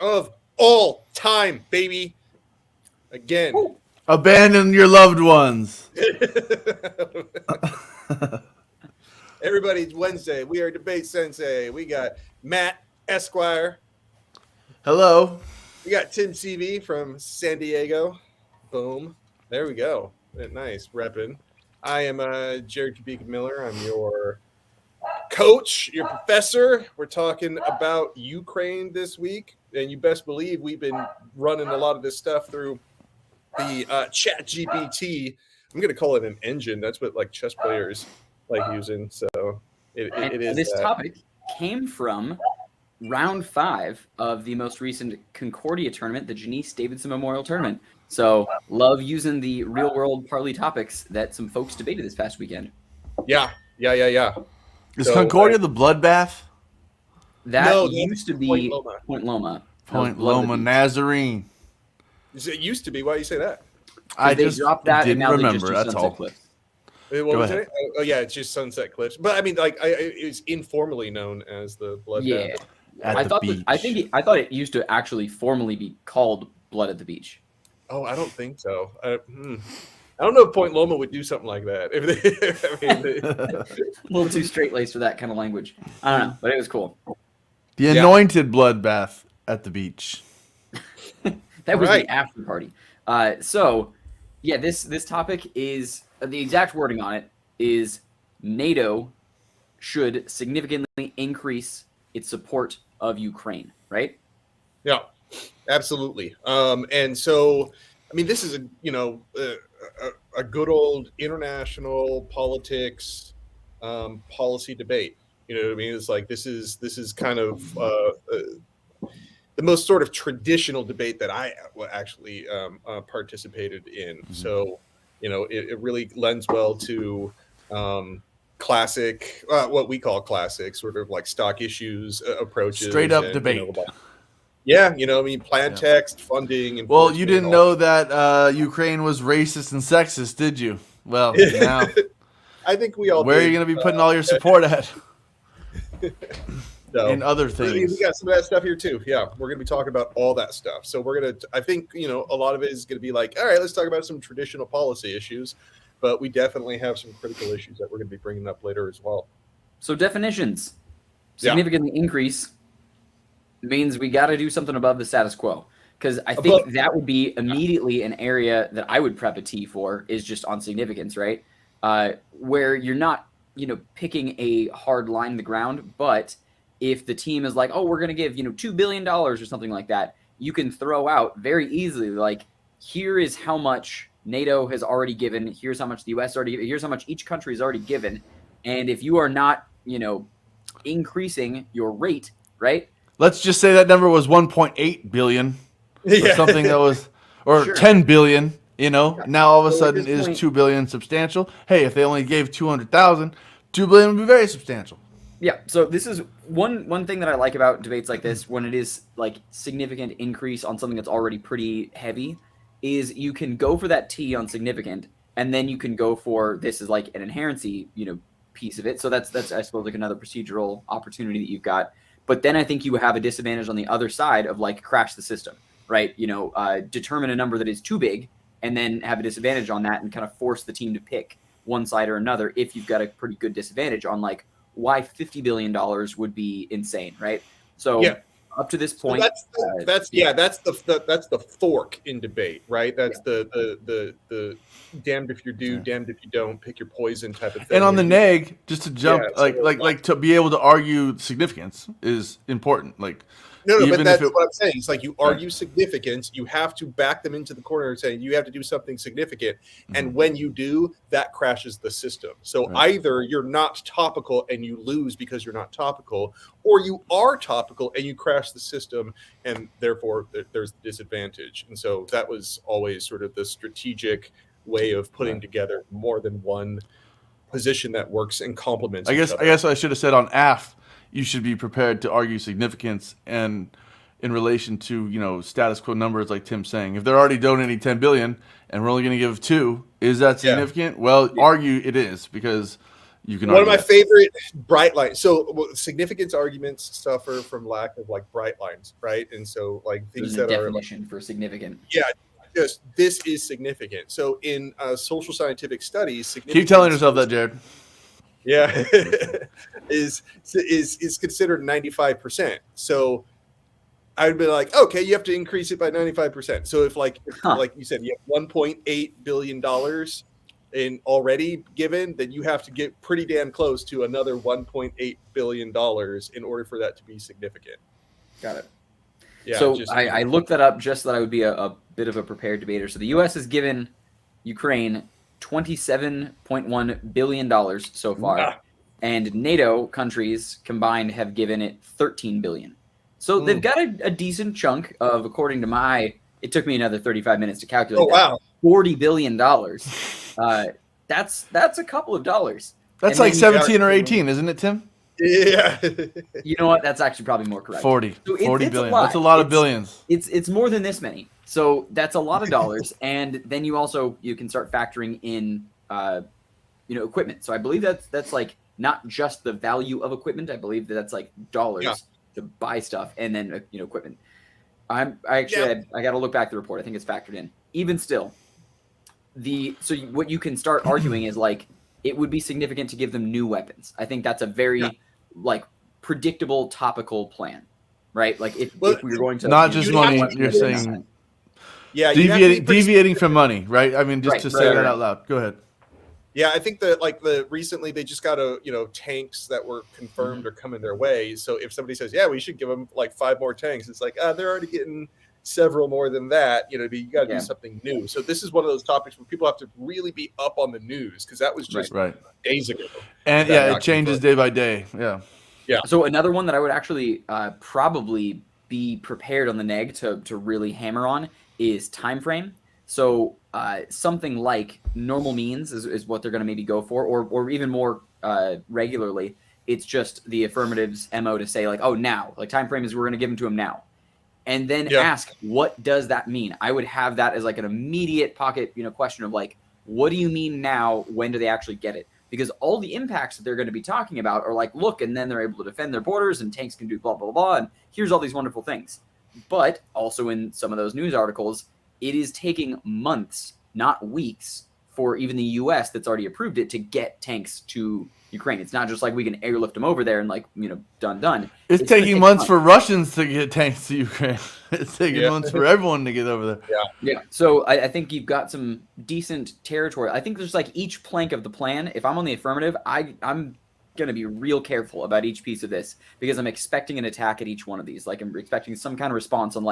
Of all time, baby. Again. Ooh. Abandon your loved ones. Everybody's Wednesday. We are DebateSensei. We got Matt Esquire. Hello. We got Tim CV from San Diego. Boom. There we go. Nice. Repping. I am Jared Kubik Miller. I'm your coach, your professor. We're talking about Ukraine this week. And you best believe we've been running a lot of this stuff through the Chat GPT. I'm going to call it an engine. That's what like chess players like using. So it is. This topic came from round 5 of the most recent Concordia tournament, the Jannese Davidson Memorial Tournament. So love using the real world parley topics that some folks debated this past weekend. Yeah. Is Concordia the bloodbath? That used to be Point Loma. Point Loma Nazarene. It used to be. Why do you say that? I they just dropped that didn't and now remember. They just do That's Sunset all. Cliffs. What Go was ahead. it? Oh yeah, it's just Sunset Cliffs. But I mean, like, it's informally known as the Blood Yeah, Bath. At the beach. I thought it used to actually formally be called Blood at the Beach. Oh, I don't think so. I don't know if Point Loma would do something like that. A little too straight laced for that kind of language. I don't know, but it was cool. The anointed bloodbath at the beach. That was Right. the after party. So, yeah, this topic is the exact wording on it is NATO should significantly increase its support of Ukraine, right? Yeah, absolutely. And so, I mean, this is a good old international politics policy debate. You know what I mean? It's like this is kind of the most sort of traditional debate that I actually participated in. Mm-hmm. So, you know, it really lends well to classic, what we call classic, sort of like stock issues approaches. Straight up debate. Yeah, you know, I mean, plan text, funding. Well, you didn't know that Ukraine was racist and sexist, did you? Well, now. I think we all. Where are you going to be putting all your support at? So, in other things. We got some of that stuff here too. Yeah, we're going to be talking about all that stuff. So we're going to, I think, you know, a lot of it is going to be like, all right, let's talk about some traditional policy issues, but we definitely have some critical issues that we're going to be bringing up later as well. So definitions, significantly increase means we got to do something above the status quo. Because I think that would be immediately an area that I would prep a T for is just on significance, right? Where you're not, you know, picking a hard line in the ground, but if the team is like, oh, we're going to give, you know, $2 billion or something like that, you can throw out very easily, like, here is how much NATO has already given. Here's how much the U.S. already given. Here's how much each country has already given. And if you are not, you know, increasing your rate, right? Let's just say that number was 1.8 billion or something that was, or 10 billion, you know, now all of a sudden is 2 billion substantial. Hey, if they only gave 200,000, 2 billion would be very substantial. Yeah, so this is one thing that I like about debates like this when it is like significant increase on something that's already pretty heavy is you can go for that T on significant and then you can go for this is like an inherency, you know, piece of it. So that's I suppose like another procedural opportunity that you've got. But then I think you have a disadvantage on the other side of like crash the system, right? You know, determine a number that is too big and then have a disadvantage on that and kind of force the team to pick one side or another if you've got a pretty good disadvantage on like why $50 billion would be insane, right? So up to this point, so that's the fork in debate, right? That's the damned if you do, damned if you don't, pick your poison type of thing. And on the neg, just to jump, like to be able to argue significance is important. Like, no, but that's what I'm saying. It's like you argue significance, you have to back them into the corner and say you have to do something significant. And when you do, that crashes the system. So either you're not topical and you lose because you're not topical, or you are topical and you crash the system, and therefore there's the disadvantage. And so that was always sort of the strategic way of putting together more than one position that works and complements each other. I guess I should have said on AF, you should be prepared to argue significance and in relation to, status quo numbers, like Tim's saying. If they're already donating 10 billion and we're only going to give 2, is that significant? Well, argue it is, because you can One argue of my favorite bright lines. So significance arguments suffer from lack of bright lines, right? And so things that are definition for significant. Yeah. Just this is significant. So in social scientific studies, keep telling yourself that, Jared. Yeah, is considered 95%. So I would be like, okay, you have to increase it by 95%. So if like you said, you have $1.8 billion in already given, then you have to get pretty damn close to another $1.8 billion in order for that to be significant. Got it. Yeah, so I looked that up just so that I would be a bit of a prepared debater. So the U.S. has given Ukraine $27.1 billion so far, and NATO countries combined have given it $13 billion. So they've got a decent chunk of, according to it took me another 35 minutes to calculate. Oh, wow. $40 billion. That's a couple of dollars. That's like 17 or 18, isn't it, Tim? Yeah. You know what? That's actually probably more correct. 40 billion. That's a lot of billions. It's more than this many. So that's a lot of dollars. And then you can start factoring in equipment. So I believe that's like not just the value of equipment. I believe that's like dollars to buy stuff, and then equipment. I got to look back at the report. I think it's factored in. Even still, what you can start arguing is it would be significant to give them new weapons. I think that's a very predictable topical plan, right? Like if we were going to not just money, you're saying deviating from money, right? I mean, just to say that out loud. Go ahead. Yeah, I think that recently they just got tanks that were confirmed are coming their way. So if somebody says, yeah, we should give them 5 more tanks, it's they're already getting several more than that. You got to do something new. So this is one of those topics where people have to really be up on the news, because that was just days ago. And it changes day by day. Yeah. Yeah. So another one that I would actually probably be prepared on the neg to really hammer on is time frame. So something like normal means is what they're going to maybe go for, or even more regularly, it's just the affirmatives MO to say now, time frame is we're going to give them to them now. And then ask, what does that mean? I would have that as an immediate pocket, question of what do you mean now? When do they actually get it? Because all the impacts that they're going to be talking about are look, and then they're able to defend their borders, and tanks can do blah, blah, blah. And here's all these wonderful things. But also in some of those news articles, it is taking months, not weeks, for even the U.S. that's already approved it to get tanks to Ukraine. It's not just we can airlift them over there and done. It's taking months for Russians to get tanks to Ukraine. It's taking months for everyone to get over there. Yeah. So I think you've got some decent territory. I think there's each plank of the plan. If I'm on the affirmative, I'm going to be real careful about each piece of this, because I'm expecting an attack at each one of these. I'm expecting some kind of response on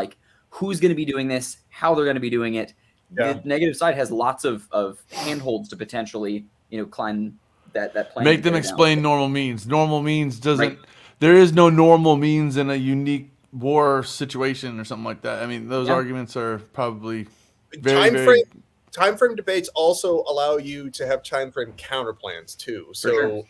who's going to be doing this, how they're going to be doing it. Yeah. The negative side has lots of handholds to potentially climb that plan. Make them explain normal means. Normal means doesn't. There is no normal means in a unique war situation or something like that. I mean, those arguments are probably time frame debates also allow you to have time frame counter plans too. So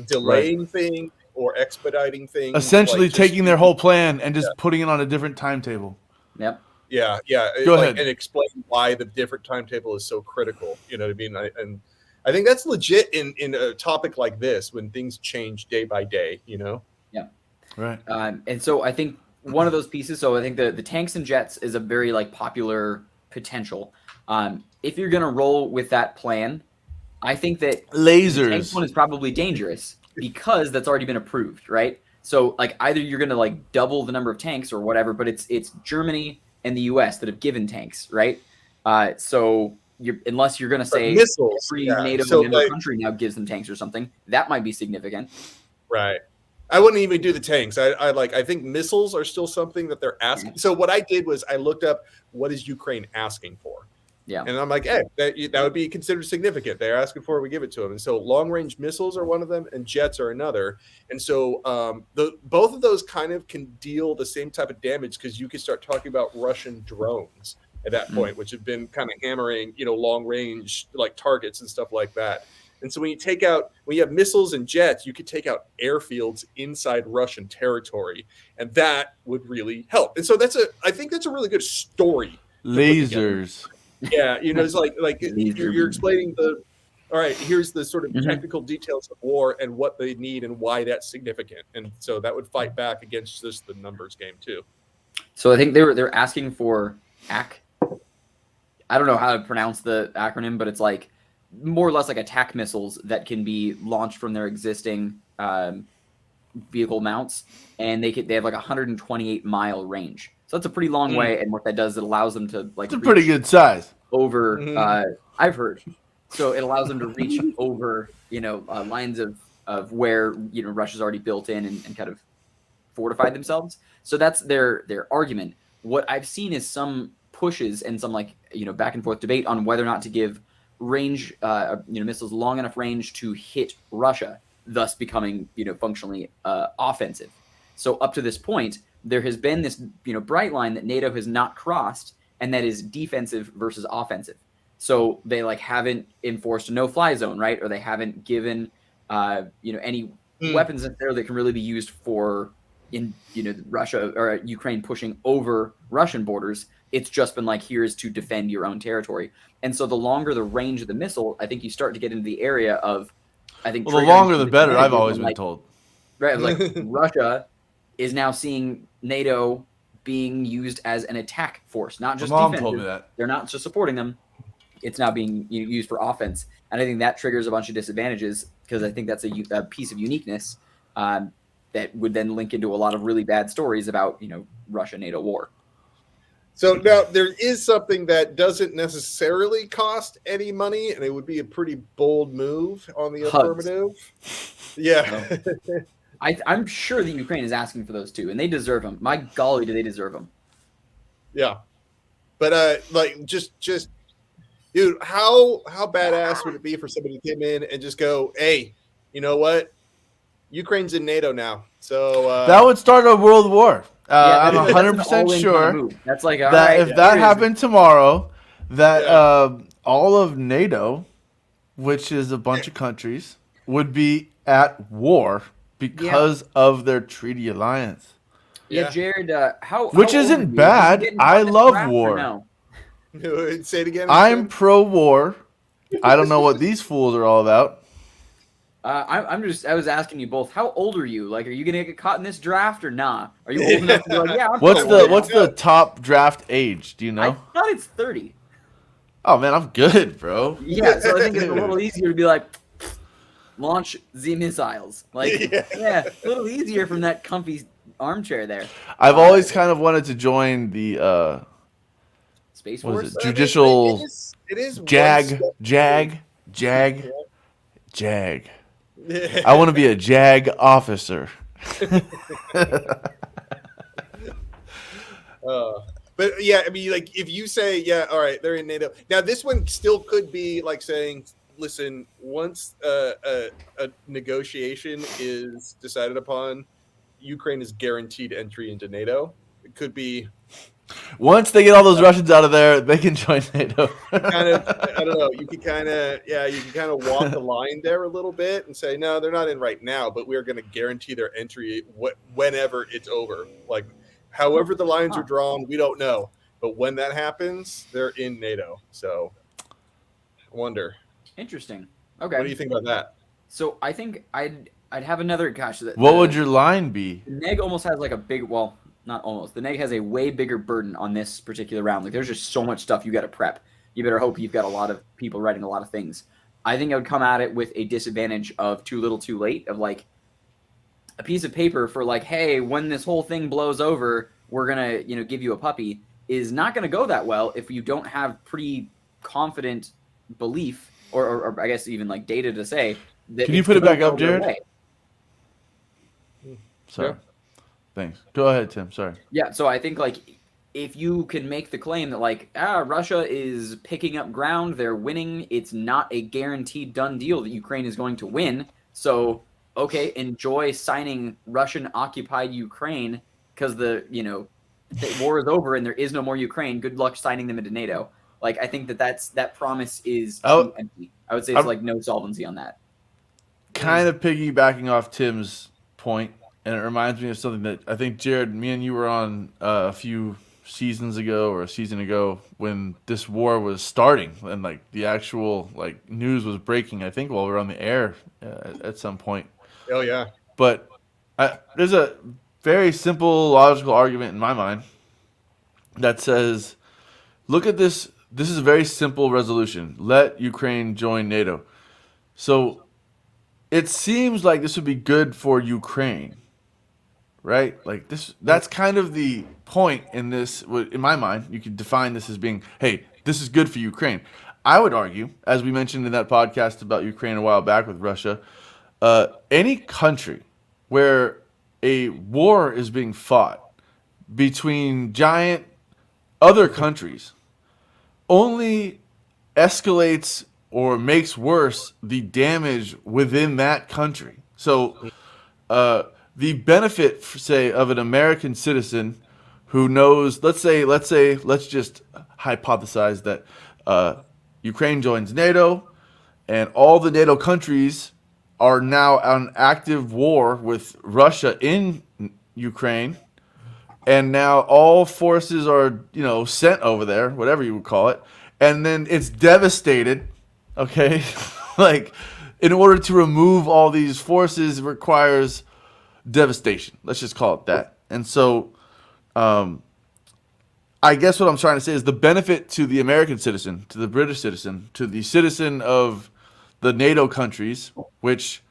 delaying things or expediting things. Essentially taking their whole plan and just putting it on a different timetable. Yep. Yeah. Go ahead. And explain why the different timetable is so critical. You know what I mean? And I think that's legit in a topic like this, when things change day by day, Yeah. Right. And so I think one of those pieces, so I think the tanks and jets is a very popular potential. If you're going to roll with that plan, I think that lasers, the tank one is probably dangerous because that's already been approved, right? So like either you're going to like double the number of tanks or whatever, but it's Germany and the US that have given tanks, right? So unless you're going to say missiles, every NATO member country now gives them tanks or something, that might be significant. Right. I wouldn't even do the tanks. I think missiles are still something that they're asking. So what I did was I looked up what is Ukraine asking for. Yeah. And I'm like, hey, that would be considered significant. They're asking for it, we give it to them. And so long-range missiles are one of them, and jets are another. And so both of those kind of can deal the same type of damage, because you can start talking about Russian drones at that point, which have been kind of hammering, long-range like targets and stuff like that. And so when you have missiles and jets, you could take out airfields inside Russian territory, and that would really help. And so I think that's a really good story. Lasers. Yeah, it's like you're explaining all right, here's the sort of technical details of war and what they need and why that's significant. And so that would fight back against just the numbers game too. So I think they're asking for AC. I don't know how to pronounce the acronym, but it's like more or less like attack missiles that can be launched from their existing vehicle mounts, and they have like 128-mile range. So that's a pretty long way, and what that does, it allows them to like. It's a pretty good size. Over, I've heard. So it allows them to reach over, lines of where Russia's already built in and kind of fortified themselves. So that's their argument. What I've seen is some pushes and some back and forth debate on whether or not to give range, missiles long enough range to hit Russia, thus becoming functionally offensive. So up to this point, there has been this bright line that NATO has not crossed, and that is defensive versus offensive. So they haven't enforced a no-fly zone, right? Or they haven't given any weapons there that can really be used for Russia or Ukraine pushing over Russian borders. It's just been here's to defend your own territory. And so the longer the range of the missile, I think you start to get into the area of, the longer the better. I've always been told. Right, Russia is now seeing NATO being used as an attack force, not just defensive. Mom told me that. They're not just supporting them. It's now being used for offense. And I think that triggers a bunch of disadvantages, because I think that's a piece of uniqueness that would then link into a lot of really bad stories about, Russia-NATO war. So now there is something that doesn't necessarily cost any money, and it would be a pretty bold move on the affirmative. Yeah. I'm sure that Ukraine is asking for those too, and they deserve them. My golly, do they deserve them? Yeah, but just dude, how badass would it be for somebody to come in and just go, hey, you know what? Ukraine's in NATO now, so that would start a world war. I'm 100% sure that's if that happened tomorrow, that all of NATO, which is a bunch of countries, would be at war because of their treaty alliance. Yeah, Jared, which isn't bad. I love war. No? Say it again. I'm pro-war. I don't know what these fools are all about. I was asking you both, how old are you? Are you gonna get caught in this draft or not? Are you old enough to be yeah? What's the top draft age? Do you know? I thought it's 30. Oh man, I'm good, bro. Yeah, so I think it's a little easier to be launch the missiles. A little easier from that comfy armchair there. I've always kind of wanted to join the Space Force. What is it? Judicial. It is Jag. I want to be a JAG officer. But yeah, I mean, if you say, yeah, all right, they're in NATO. Now, this one still could be saying, listen, once a negotiation is decided upon, Ukraine is guaranteed entry into NATO. It could be. Once they get all those Russians out of there, they can join NATO. I don't know. You can kind of walk the line there a little bit and say, no, they're not in right now, but we are going to guarantee their entry whenever it's over. However the lines are drawn, we don't know. But when that happens, they're in NATO. So, I wonder. Interesting. Okay. What do you think about that? So I think I'd have another. Gosh, what would your line be? The neg almost has a big. Well, not almost. The neg has a way bigger burden on this particular round. There's just so much stuff you got to prep. You better hope you've got a lot of people writing a lot of things. I think I would come at it with a disadvantage of too little, too late. Of a piece of paper for like, hey, when this whole thing blows over, we're gonna, give you a puppy, is not gonna go that well if you don't have pretty confident belief or I guess even like data to say that. Can you put it back up, Jared? Sorry. Yeah. Thanks. Go ahead, Tim. Sorry. Yeah, so I think like if you can make the claim that like Russia is picking up ground, they're winning, it's not a guaranteed done deal that Ukraine is going to win. So okay, enjoy signing Russian occupied Ukraine because the war is over and there is no more Ukraine. Good luck signing them into NATO. Like I think that promise is too empty. I would say it's like no solvency on that. Kind of piggybacking off Tim's point, and it reminds me of something that I think Jared, me and you were on a few seasons ago or a season ago when this war was starting and like the actual like news was breaking. I think while we were on the air at some point. Oh yeah. But there's a very simple logical argument in my mind that says, look at this. This is a very simple resolution. Let Ukraine join NATO. So it seems like this would be good for Ukraine, right? Like that's kind of the point in this. In my mind, you could define this as being, hey, this is good for Ukraine. I would argue, as we mentioned in that podcast about Ukraine a while back with Russia, any country where a war is being fought between giant other countries only escalates or makes worse the damage within that country. So the benefit, say, of an American citizen who knows, let's just hypothesize that Ukraine joins NATO and all the NATO countries are now on active war with Russia in Ukraine, and now all forces are, sent over there, whatever you would call it, and then it's devastated, okay? Like, in order to remove all these forces, it requires devastation. Let's just call it that. And so, I guess what I'm trying to say is the benefit to the American citizen, to the British citizen, to the citizen of the NATO countries, which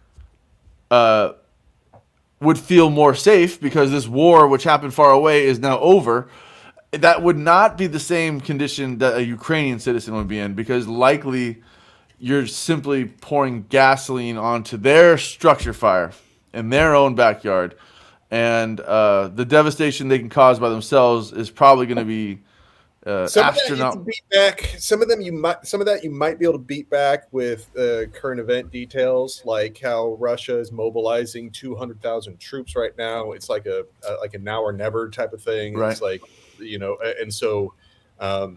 would feel more safe because this war, which happened far away, is now over. That would not be the same condition that a Ukrainian citizen would be in, because likely you're simply pouring gasoline onto their structure fire in their own backyard. And the devastation they can cause by themselves is probably going to be astronomical. Some of that you might be able to beat back with current event details, like how Russia is mobilizing 200,000 troops right now. It's like a now or never type of thing. Right. It's like, and so But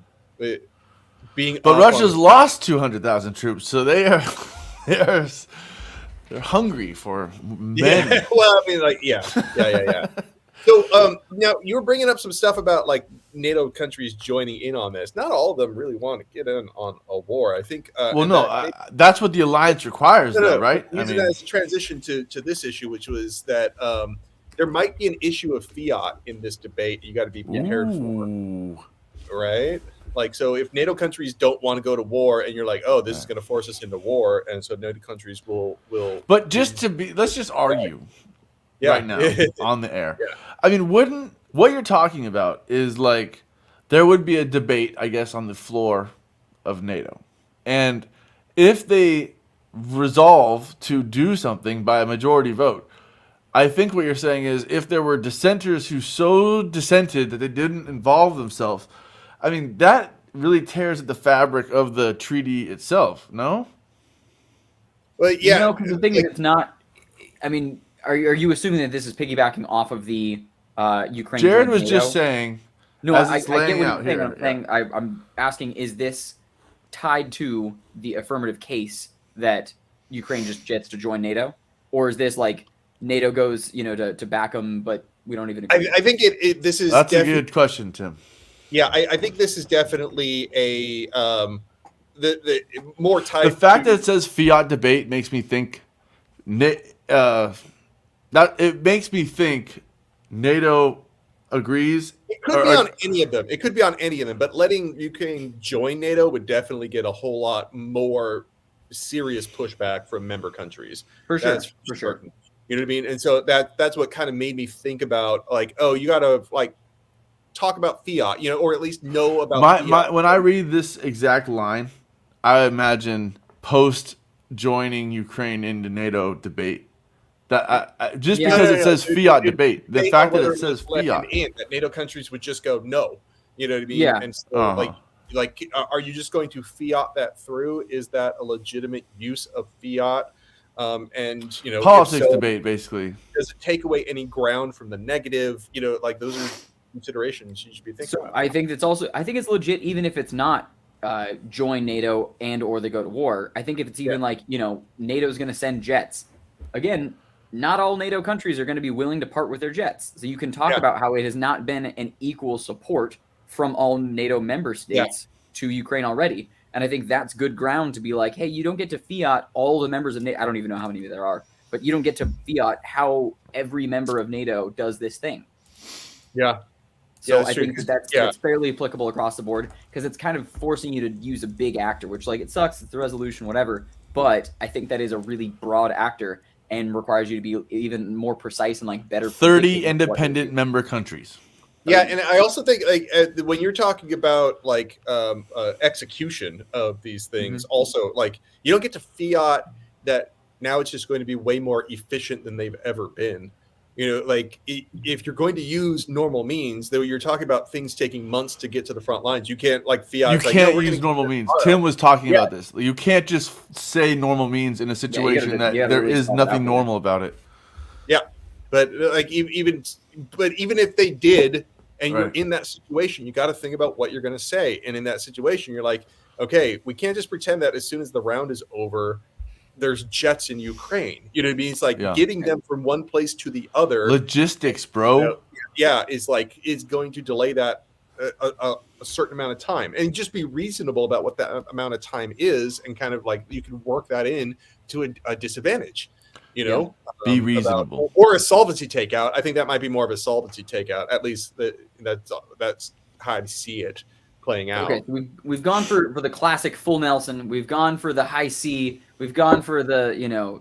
Russia's lost 200,000 troops, so they're hungry for men. Yeah, well, I mean, yeah. So now you were bringing up some stuff about like NATO countries joining in on this. Not all of them really want to get in on a war. I think. That's what the alliance requires, right? Using that as a transition to this issue, which was that there might be an issue of fiat in this debate. You got to be prepared for, right? Like, so if NATO countries don't want to go to war, and you're like, oh, this is going to force us into war, and so NATO countries will. But let's just argue. Right now on the air. Yeah. I mean, what you're talking about is like there would be a debate, I guess, on the floor of NATO. And if they resolve to do something by a majority vote, I think what you're saying is if there were dissenters who so dissented that they didn't involve themselves, I mean, that really tears at the fabric of the treaty itself, no? Well, yeah. Because the thing is, it's not, I mean, Are you assuming that this is piggybacking off of the Ukraine? Jared was just saying. No, I get what you're saying. I'm saying I'm asking: is this tied to the affirmative case that Ukraine just gets to join NATO, or is this like NATO goes, to back them, but we don't even agree? I think this is. That's a good question, Tim. Yeah, I think this is definitely a the more tied. The fact that it says fiat debate makes me think. That it makes me think NATO agrees. It could be on any of them. It could be on any of them. But letting Ukraine join NATO would definitely get a whole lot more serious pushback from member countries. For sure. You know what I mean? And so that's what kind of made me think about like, oh, you got to like talk about fiat, or at least know about fiat. When I read this exact line, I imagine post joining Ukraine into NATO debate. That because it says fiat debate, the fact that it says fiat, that NATO countries would just go no. You know what I mean? Yeah. And so like, are you just going to fiat that through? Is that a legitimate use of fiat? And politics debate basically. Does it take away any ground from the negative? Like those are considerations you should be thinking about. I think it's legit even if it's not join NATO and or they go to war. I think if it's even like NATO's going to send jets, again, not all NATO countries are going to be willing to part with their jets. So you can talk about how it has not been an equal support from all NATO member states to Ukraine already. And I think that's good ground to be like, hey, you don't get to fiat all the members of NATO. I don't even know how many there are, but you don't get to fiat how every member of NATO does this thing. Yeah. So I think that's fairly applicable across the board because it's kind of forcing you to use a big actor, which like it sucks. It's the resolution, whatever. But I think that is a really broad actor and requires you to be even more precise and like better. 30 independent member countries. Yeah, and I also think like when you're talking about like execution of these things, also like you don't get to fiat that now it's just going to be way more efficient than they've ever been. Like if you're going to use normal means, though, you're talking about things taking months to get to the front lines. You can't like fiat. You can't use normal means. Tim was talking about this. You can't just say normal means in a situation that there is nothing normal about it. Yeah, but like even if they did, and you're in that situation, you got to think about what you're going to say. And in that situation, you're like, okay, we can't just pretend that as soon as the round is over, there's jets in Ukraine. You know what I mean? It's like getting them from one place to the other. Logistics, bro. Is going to delay that a certain amount of time, and just be reasonable about what that amount of time is, and kind of like you can work that in to a disadvantage. Be reasonable, or a solvency takeout. I think that might be more of a solvency takeout. At least that's how I see it playing out. Okay, we've gone for the classic full Nelson. We've gone for the high C. We've gone for the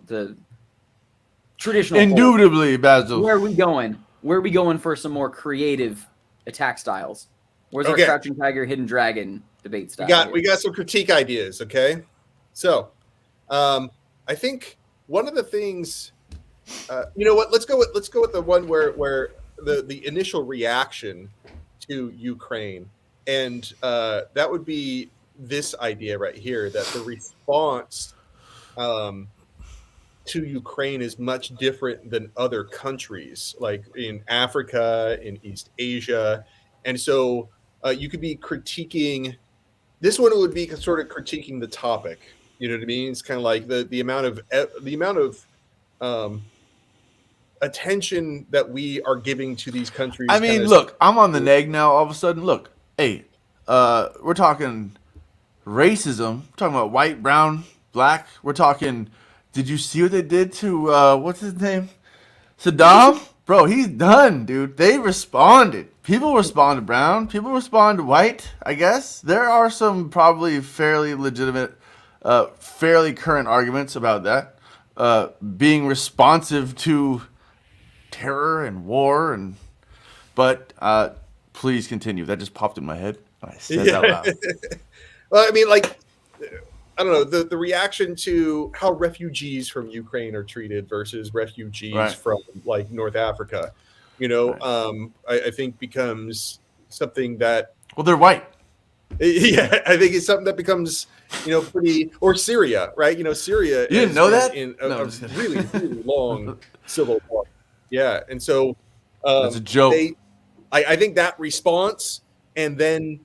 the traditional. Indubitably, Basil. Where are we going? Where are we going for some more creative attack styles? Where's our Crouching Tiger, Hidden Dragon debate style? We got some critique ideas. Okay, so I think one of the things, let's go with the one where the initial reaction to Ukraine, and that would be this idea right here, that the response to Ukraine is much different than other countries, like in Africa, in East Asia, and so you could be critiquing. This one would be sort of critiquing the topic. You know what I mean? It's kind of like the amount of attention that we are giving to these countries. I mean, look, I'm on the neg now. All of a sudden, look, hey, we're talking racism. We're talking about white, brown, black. We're talking. Did you see what they did to what's his name? Saddam? Bro, he's done, dude. They responded. People respond to brown. People respond to white. I guess there are some probably fairly legitimate. Fairly current arguments about that being responsive to terror and war, but please continue. That just popped in my head. I said that out loud. Well, I mean, like, I don't know, the reaction to how refugees from Ukraine are treated versus refugees from like North Africa, I think becomes something that they're white. Yeah, I think it's something that becomes, pretty, or Syria, right? Syria. You didn't know that? In a really, really long civil war. Yeah, and so that's a joke. I think that response, and then,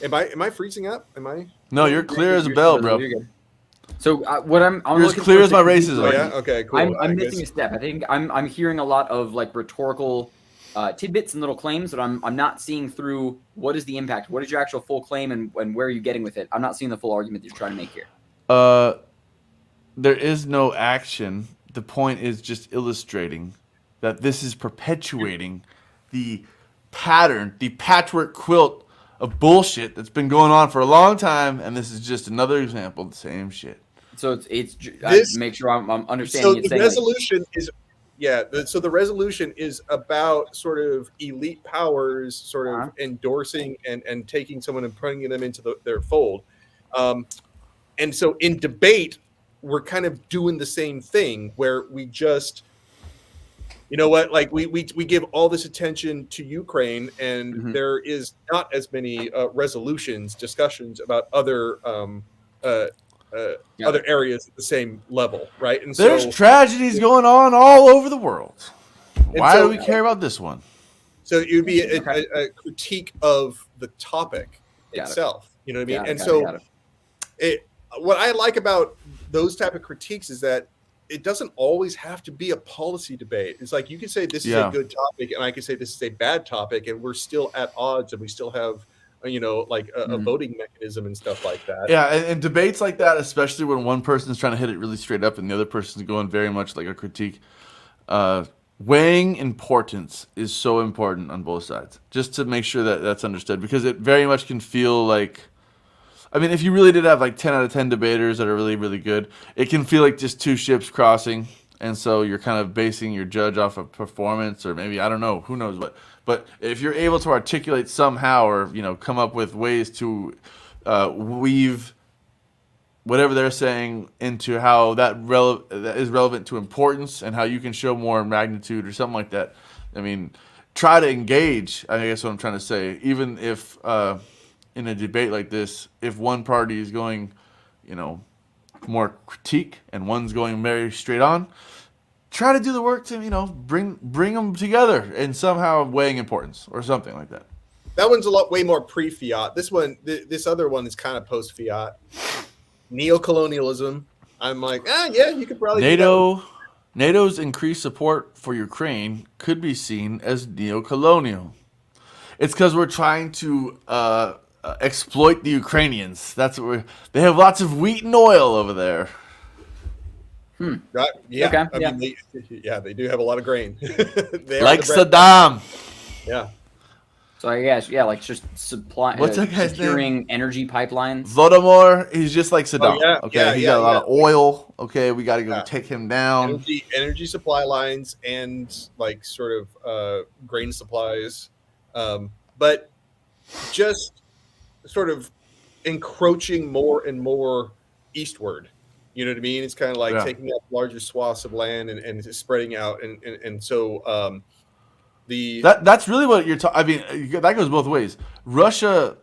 am I freezing up? Am I? No, you're clear as a bell, bro. So what I'm you're as clear as my racism. Oh, yeah. Okay. Cool. I'm missing a step. I think I'm hearing a lot of like rhetorical tidbits and little claims that I'm not seeing through. What is the impact? What is your actual full claim, and where are you getting with it? I'm not seeing the full argument that you're trying to make here. There is no action. The point is just illustrating that this is perpetuating the pattern, the patchwork quilt of bullshit that's been going on for a long time, and this is just another example of the same shit. So it's make sure I'm understanding. So the resolution is So the resolution is about sort of elite powers sort of endorsing and taking someone and putting them into their fold. And so in debate, we're kind of doing the same thing where we just, you know what, like we give all this attention to Ukraine, and there is not as many resolutions, discussions about other other areas at the same level, right? And there's tragedies going on all over the world. Why do we care about this one? So it would be a critique of the topic itself. You know what I mean? What I like about those type of critiques is that it doesn't always have to be a policy debate. It's like you can say this is a good topic, and I can say this is a bad topic, and we're still at odds, and we still have, you know, like a voting mechanism and stuff like that. Yeah, and debates like that, especially when one person's trying to hit it really straight up and the other person's going very much like a critique. Weighing importance is so important on both sides, just to make sure that that's understood, because it very much can feel like, I mean, if you really did have like 10 out of 10 debaters that are really, really good, it can feel like just two ships crossing. And so you're kind of basing your judge off of performance, or maybe, I don't know, who knows what. But if you're able to articulate somehow, or, you know, come up with ways to weave whatever they're saying into how that is relevant to importance, and how you can show more magnitude or something like that. I mean, try to engage, I guess what I'm trying to say. Even if in a debate like this, if one party is going, you know, more critique and one's going very straight on, try to do the work to, you know, bring them together and somehow weighing importance or something like that. That one's way more pre-fiat. This one, this other one is kind of post-fiat. Neocolonialism. I'm like, yeah, you could probably NATO's increased support for Ukraine could be seen as neocolonial. It's because we're trying to exploit the Ukrainians. That's what they have lots of wheat and oil over there. Right? Yeah. Okay. I mean, they do have a lot of grain. Like Saddam. Yeah. So I guess, like just securing energy pipelines. Volodymyr, he's just like Saddam. He got a lot of oil. Okay, we got to go take him down. Energy supply lines and like sort of grain supplies, but just sort of encroaching more and more eastward. You know what I mean? It's kind of like taking up larger swaths of land and spreading out, and so that's really what you're talking. I mean, that goes both ways. Russia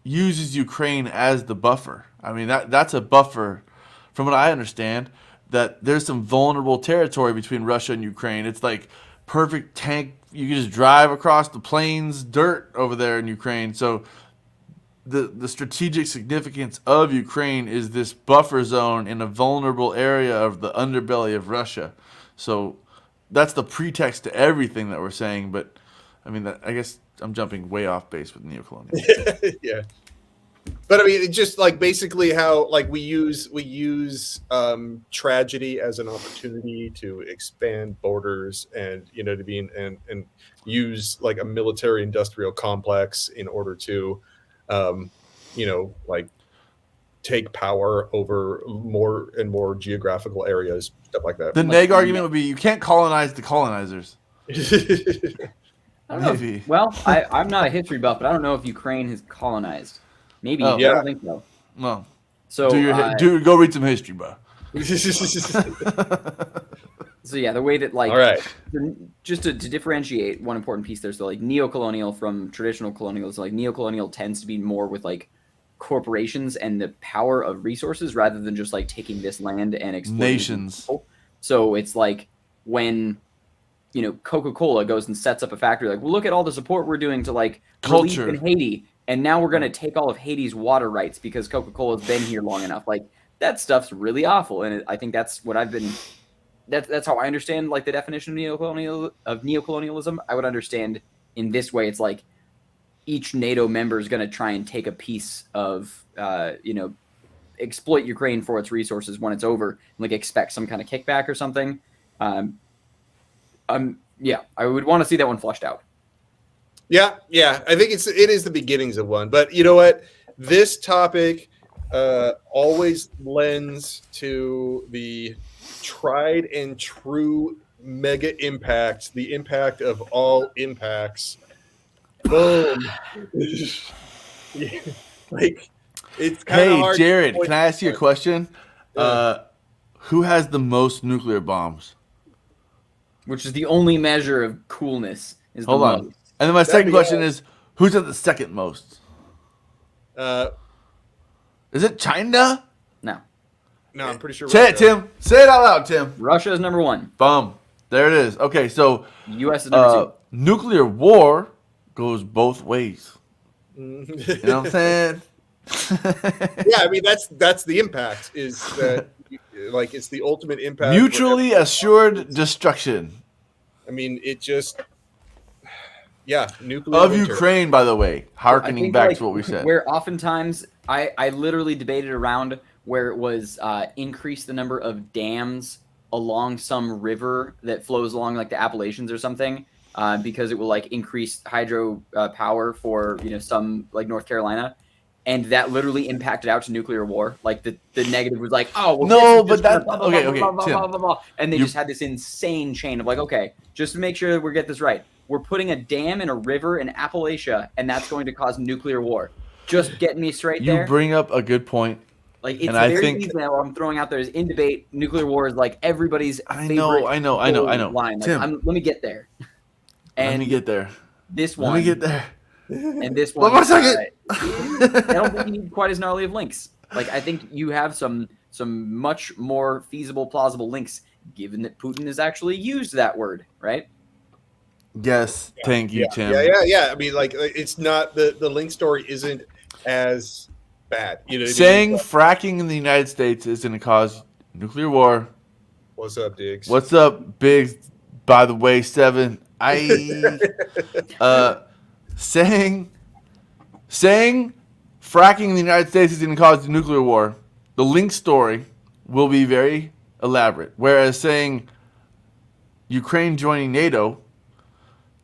uses Ukraine as the buffer. I mean, that's a buffer, from what I understand. That there's some vulnerable territory between Russia and Ukraine. It's like perfect tank. You can just drive across the plains, dirt over there in Ukraine. So the strategic significance of Ukraine is this buffer zone in a vulnerable area of the underbelly of Russia. So that's the pretext to everything that we're saying. But I mean, I guess I'm jumping way off base with neocolonialism. Yeah. But I mean, it's just like basically how like we use tragedy as an opportunity to expand borders, and you know, to be and use like a military industrial complex in order to, you know, like take power over more and more geographical areas, stuff like that. The neg argument would be you can't colonize the colonizers. I don't know. Well, I'm not a history buff, but I don't know if Ukraine has colonized. Maybe. I don't think so. No. So go read some history, bro. So yeah, the way that like, all right, just to differentiate one important piece there, so like neo-colonial from traditional colonialism, like neo-colonial tends to be more with like corporations and the power of resources rather than just like taking this land and exploiting nations. People. So it's like when, you know, Coca-Cola goes and sets up a factory, like, well, look at all the support we're doing to like culture in Haiti, and now we're going to take all of Haiti's water rights because Coca-Cola has been here long enough. Like that stuff's really awful, and I think that's what I've been. That's how I understand like the definition of neocolonialism. I would understand in this way. It's like each NATO member is going to try and take a piece of, you know, exploit Ukraine for its resources when it's over, and like expect some kind of kickback or something. Yeah, I would want to see that one flushed out. Yeah. I think it is the beginnings of one, but you know what? This topic always lends to the tried and true mega impact, the impact of all impacts. Boom. Like, it's kind of hard. Hey, Jared, can I ask you a question? Who has the most nuclear bombs? Which is the only measure of coolness. Hold on. Most. And then my second question is, who's at the second most? Is it China? No. No, I'm pretty sure. Say it, Tim. Say it out loud, Tim. Russia is number 1. Boom. There it is. Okay, so U.S. is number 2. Nuclear war goes both ways. You know what I'm saying? Yeah, I mean that's the impact. Is that like it's the ultimate impact? Mutually assured destruction. I mean, it just. Yeah, nuclear of winter. Ukraine, by the way, harkening back to what we said. Where oftentimes I literally debated around where it was increase the number of dams along some river that flows along like the Appalachians or something, because it will like increase hydro power for some like North Carolina, and that literally impacted out to nuclear war. Like the negative was like, oh well, no, but that okay, Tim, and they just had this insane chain of like, okay, just to make sure that we get this right. We're putting a dam in a river in Appalachia, and that's going to cause nuclear war. Just getting me straight there. You bring up a good point. Like it's very easy now. What I'm throwing out there is in debate, nuclear war is like everybody's favorite. I know. Line. Tim, like, let me get there. And let me get there. This one. Let me get there. And this one. One more second. I don't think you need quite as gnarly of links. Like I think you have some much more feasible, plausible links, given that Putin has actually used that word, right? Yes, thank you, Tim. Yeah. I mean, like, it's not the link story isn't as bad. Saying fracking in the United States is going to cause nuclear war. What's up, Diggs? What's up, Biggs? By the way, 7. Saying fracking in the United States is going to cause nuclear war. The link story will be very elaborate. Whereas saying Ukraine joining NATO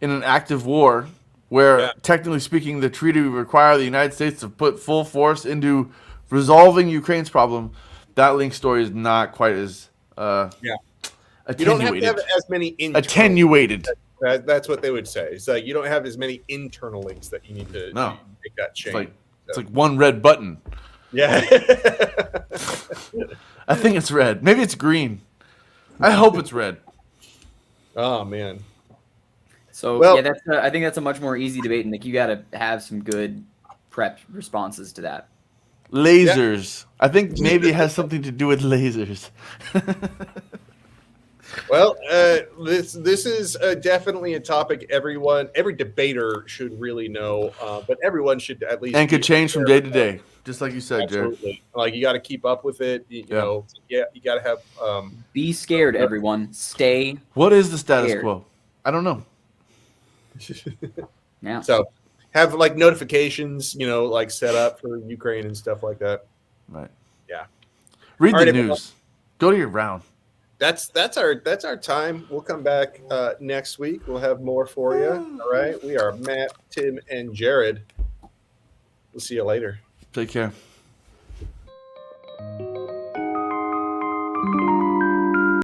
in an active war, where technically speaking, the treaty would require the United States to put full force into resolving Ukraine's problem, that link story is not quite as attenuated. You don't have to have as many attenuated. That's what they would say. It's like you don't have as many internal links that you need to make that change. It's like one red button. Yeah. I think it's red. Maybe it's green. I hope it's red. Oh man. So I think that's a much more easy debate, and like you got to have some good prep responses to that. Lasers. Yeah. I think maybe it has something to do with lasers. Well, this is definitely a topic every debater should really know, but everyone should at least could change from day to day, just like you said, Absolutely. Jared. Like you got to keep up with it. You know, you got to have. Be scared, everyone. Stay. What is the status quo? I don't know. Yeah. So have like notifications, like set up for Ukraine and stuff like that. Right. Yeah. Read the news. Go to your round. That's our time. We'll come back next week. We'll have more for you. All right. We are Matt, Tim, and Jared. We'll see you later. Take care.